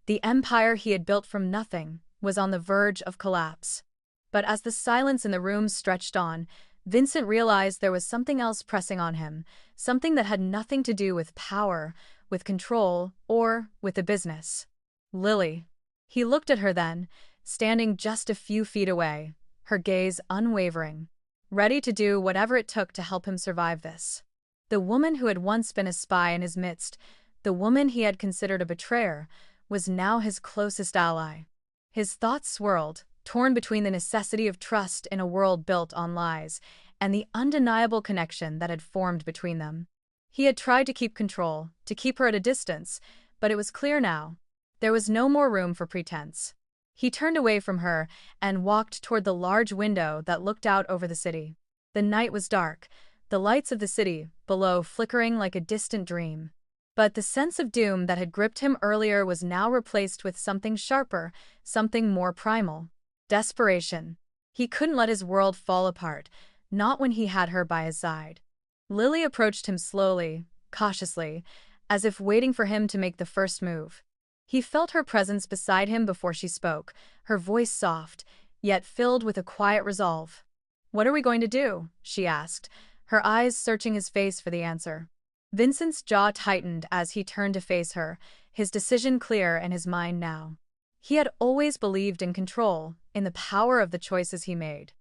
the empire he had built from nothing, was on the verge of collapse. But as the silence in the room stretched on, Vincent realized there was something else pressing on him, something that had nothing to do with power, with control, or with the business. Lily. He looked at her then, standing just a few feet away, her gaze unwavering, ready to do whatever it took to help him survive this. The woman who had once been a spy in his midst, the woman he had considered a betrayer, was now his closest ally. His thoughts swirled, torn between the necessity of trust in a world built on lies and the undeniable connection that had formed between them. He had tried to keep control, to keep her at a distance, but it was clear now. There was no more room for pretense. He turned away from her and walked toward the large window that looked out over the city. The night was dark, the lights of the city below flickering like a distant dream. But the sense of doom that had gripped him earlier was now replaced with something sharper, something more primal. Desperation. He couldn't let his world fall apart, not when he had her by his side. Lily approached him slowly, cautiously, as if waiting for him to make the first move. He felt her presence beside him before she spoke, her voice soft, yet filled with a quiet resolve. "What are we going to do?" she asked, her eyes searching his face for the answer. Vincent's jaw tightened as he turned to face her, his decision clear in his mind now. He had always believed in control, in the power of the choices he made.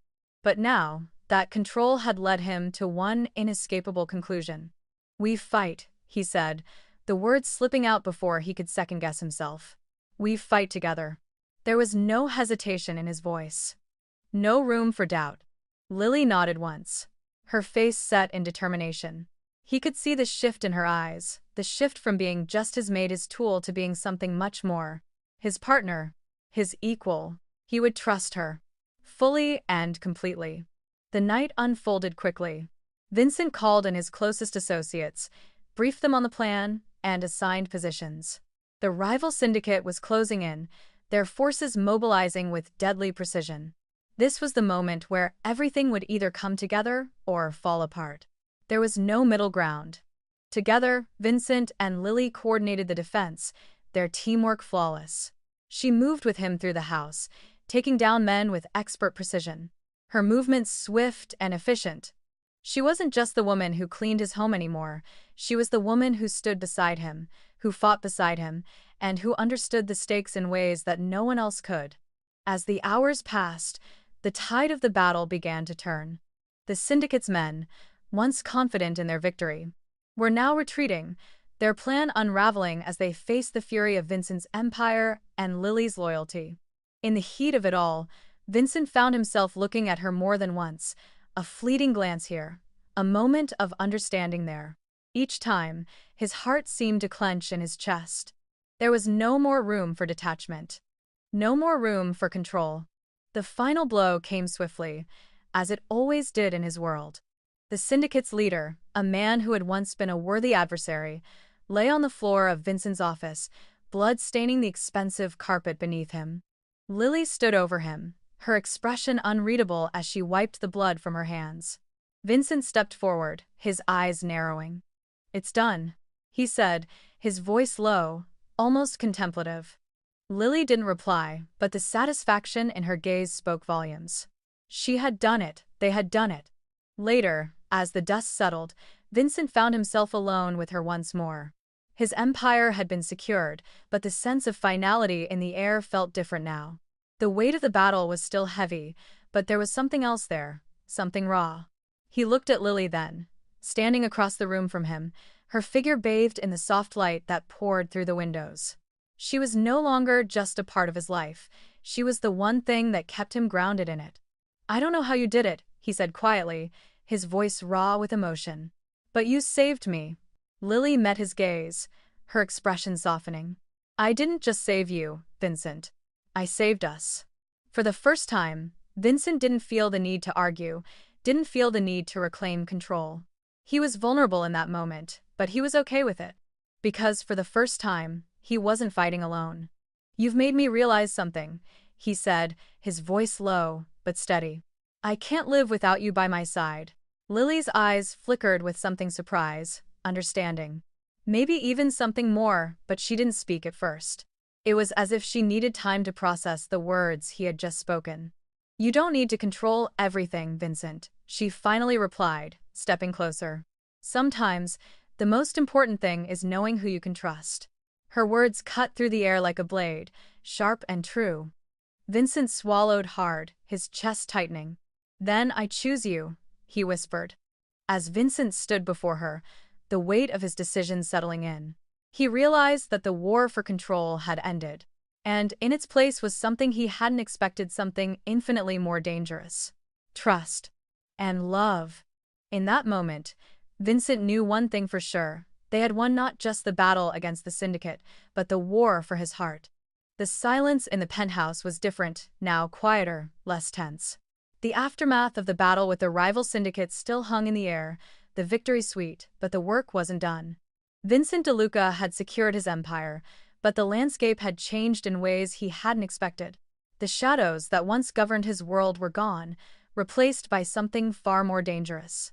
But now, that control had led him to one inescapable conclusion. "We fight," he said, the words slipping out before he could second-guess himself. "We fight together." There was no hesitation in his voice. No room for doubt. Lily nodded once, her face set in determination. He could see the shift in her eyes, the shift from being just his mate, his tool, to being something much more. His partner, his equal. He would trust her. Fully and completely. The night unfolded quickly. Vincent called in his closest associates, briefed them on the plan, and assigned positions. The rival syndicate was closing in, their forces mobilizing with deadly precision. This was the moment where everything would either come together or fall apart. There was no middle ground. Together, Vincent and Lily coordinated the defense, their teamwork flawless. She moved with him through the house, taking down men with expert precision. Her movements swift and efficient. She wasn't just the woman who cleaned his home anymore. She was the woman who stood beside him, who fought beside him, and who understood the stakes in ways that no one else could. As the hours passed, the tide of the battle began to turn. The syndicate's men, once confident in their victory, were now retreating, their plan unraveling as they faced the fury of Vincent's empire and Lily's loyalty. In the heat of it all, Vincent found himself looking at her more than once, a fleeting glance here, a moment of understanding there. Each time, his heart seemed to clench in his chest. There was no more room for detachment. No more room for control. The final blow came swiftly, as it always did in his world. The syndicate's leader, a man who had once been a worthy adversary, lay on the floor of Vincent's office, blood staining the expensive carpet beneath him. Lily stood over him, her expression unreadable as she wiped the blood from her hands. Vincent stepped forward, his eyes narrowing. "It's done," he said, his voice low, almost contemplative. Lily didn't reply, but the satisfaction in her gaze spoke volumes. She had done it, they had done it. Later, as the dust settled, Vincent found himself alone with her once more. His empire had been secured, but the sense of finality in the air felt different now. The weight of the battle was still heavy, but there was something else there, something raw. He looked at Lily then, standing across the room from him, her figure bathed in the soft light that poured through the windows. She was no longer just a part of his life, she was the one thing that kept him grounded in it. "I don't know how you did it," he said quietly, his voice raw with emotion. "But you saved me." Lily met his gaze, her expression softening. "I didn't just save you, Vincent. I saved us." For the first time, Vincent didn't feel the need to argue, didn't feel the need to reclaim control. He was vulnerable in that moment, but he was okay with it. Because for the first time, he wasn't fighting alone. "You've made me realize something," he said, his voice low, but steady. "I can't live without you by my side." Lily's eyes flickered with something surprise, understanding. Maybe even something more, but she didn't speak at first. It was as if she needed time to process the words he had just spoken. "You don't need to control everything, Vincent," she finally replied, stepping closer. "Sometimes, the most important thing is knowing who you can trust." Her words cut through the air like a blade, sharp and true. Vincent swallowed hard, his chest tightening. "Then I choose you," he whispered. As Vincent stood before her, the weight of his decision settling in, he realized that the war for control had ended, and in its place was something he hadn't expected, something infinitely more dangerous. Trust. And love. In that moment, Vincent knew one thing for sure. They had won not just the battle against the syndicate, but the war for his heart. The silence in the penthouse was different, now quieter, less tense. The aftermath of the battle with the rival syndicate still hung in the air, the victory sweet, but the work wasn't done. Vincent DeLuca had secured his empire, but the landscape had changed in ways he hadn't expected. The shadows that once governed his world were gone, replaced by something far more dangerous.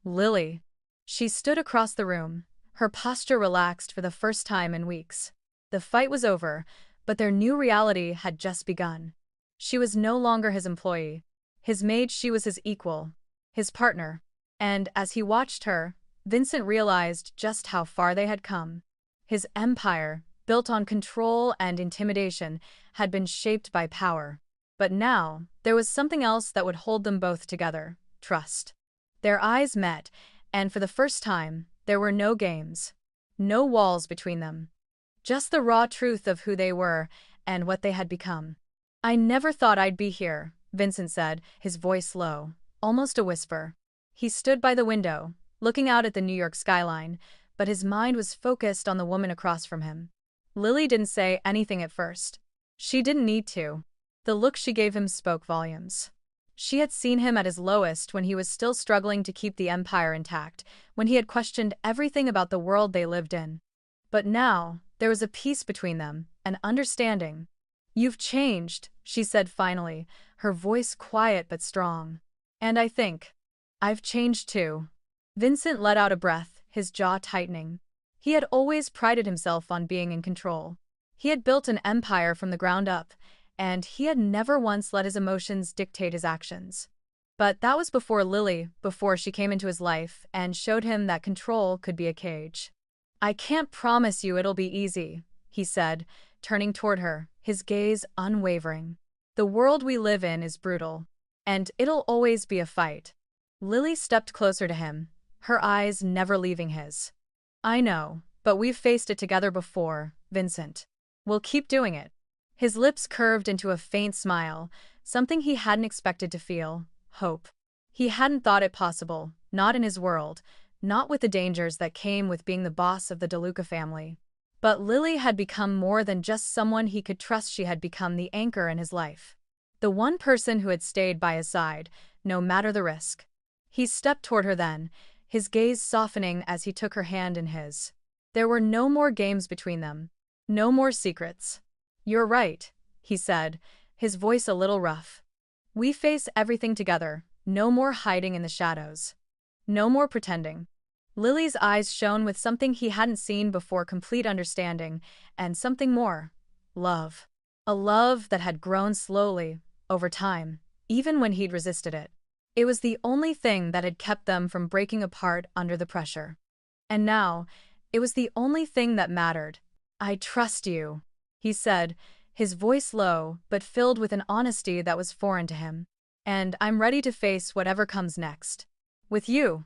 Lily. She stood across the room, her posture relaxed for the first time in weeks. The fight was over, but their new reality had just begun. She was no longer his employee. His maid, she was his equal, his partner. And as he watched her, Vincent realized just how far they had come. His empire, built on control and intimidation, had been shaped by power. But now, there was something else that would hold them both together: trust. Their eyes met, and for the first time, there were no games. No walls between them. Just the raw truth of who they were and what they had become. "I never thought I'd be here," Vincent said, his voice low, almost a whisper. He stood by the window, looking out at the New York skyline, but his mind was focused on the woman across from him. Lily didn't say anything at first. She didn't need to. The look she gave him spoke volumes. She had seen him at his lowest when he was still struggling to keep the empire intact, when he had questioned everything about the world they lived in. But now, there was a peace between them, an understanding. "You've changed," she said finally, her voice quiet but strong. "And I think I've changed too." Vincent let out a breath, his jaw tightening. He had always prided himself on being in control. He had built an empire from the ground up, and he had never once let his emotions dictate his actions. But that was before Lily, before she came into his life and showed him that control could be a cage. "I can't promise you it'll be easy," he said, turning toward her, his gaze unwavering. "The world we live in is brutal, and it'll always be a fight." Lily stepped closer to him, her eyes never leaving his. "I know, but we've faced it together before, Vincent. We'll keep doing it." His lips curved into a faint smile, something he hadn't expected to feel: hope. He hadn't thought it possible, not in his world, not with the dangers that came with being the boss of the DeLuca family. But Lily had become more than just someone he could trust. She had become the anchor in his life. The one person who had stayed by his side, no matter the risk. He stepped toward her then, his gaze softening as he took her hand in his. There were no more games between them. No more secrets. "You're right," he said, his voice a little rough. "We face everything together, no more hiding in the shadows. No more pretending." Lily's eyes shone with something he hadn't seen before: complete understanding, and something more: love. A love that had grown slowly, over time, even when he'd resisted it. It was the only thing that had kept them from breaking apart under the pressure. And now, it was the only thing that mattered. "I trust you," he said, his voice low but filled with an honesty that was foreign to him. "And I'm ready to face whatever comes next. With you."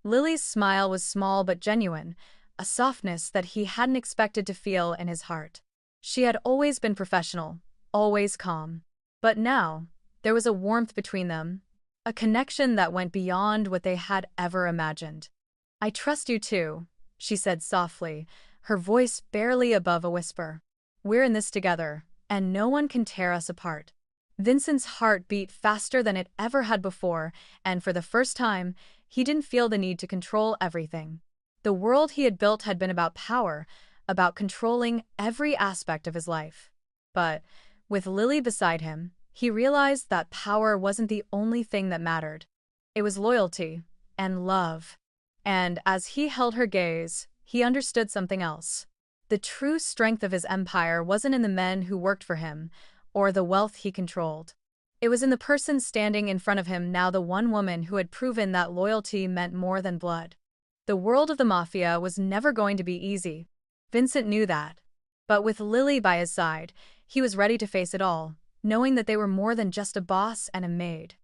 Lily's smile was small but genuine, a softness that he hadn't expected to feel in his heart. She had always been professional, always calm. But now, there was a warmth between them, a connection that went beyond what they had ever imagined. "I trust you too," she said softly, her voice barely above a whisper. "We're in this together, and no one can tear us apart." Vincent's heart beat faster than it ever had before, and for the first time, he didn't feel the need to control everything. The world he had built had been about power, about controlling every aspect of his life. But, with Lily beside him, he realized that power wasn't the only thing that mattered. It was loyalty and love. And as he held her gaze, he understood something else. The true strength of his empire wasn't in the men who worked for him, or the wealth he controlled. It was in the person standing in front of him now, the one woman who had proven that loyalty meant more than blood. The world of the Mafia was never going to be easy. Vincent knew that. But with Lily by his side, he was ready to face it all, knowing that they were more than just a boss and a maid.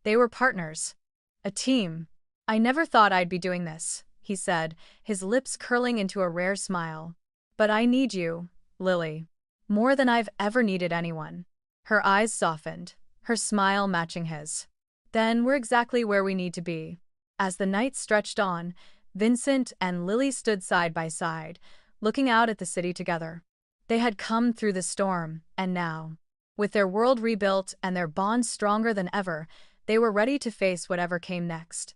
They were partners. A team. "I never thought I'd be doing this," he said, his lips curling into a rare smile. "But I need you, Lily. More than I've ever needed anyone." Her eyes softened, her smile matching his. "Then we're exactly where we need to be." As the night stretched on, Vincent and Lily stood side by side, looking out at the city together. They had come through the storm, and now, with their world rebuilt and their bond stronger than ever, they were ready to face whatever came next.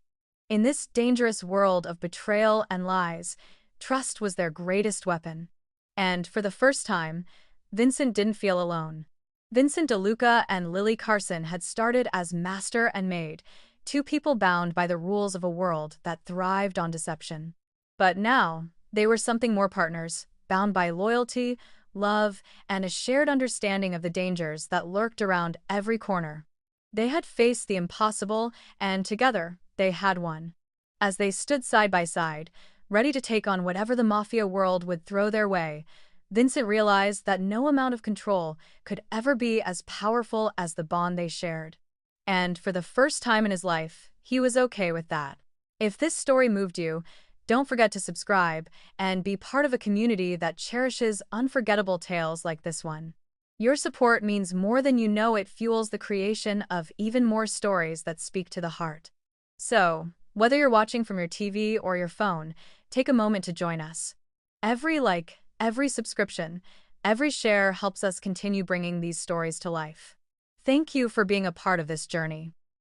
In this dangerous world of betrayal and lies, trust was their greatest weapon. And for the first time, Vincent didn't feel alone. Vincent DeLuca and Lily Carson had started as master and maid, two people bound by the rules of a world that thrived on deception. But now, they were something more: partners, bound by loyalty, love, and a shared understanding of the dangers that lurked around every corner. They had faced the impossible, and together, they had won. As they stood side by side, ready to take on whatever the Mafia world would throw their way, Vincent realized that no amount of control could ever be as powerful as the bond they shared. And for the first time in his life, he was okay with that. If this story moved you, don't forget to subscribe and be part of a community that cherishes unforgettable tales like this one. Your support means more than you know. It fuels the creation of even more stories that speak to the heart. So, whether you're watching from your TV or your phone, take a moment to join us. Every like, every subscription, every share helps us continue bringing these stories to life. Thank you for being a part of this journey.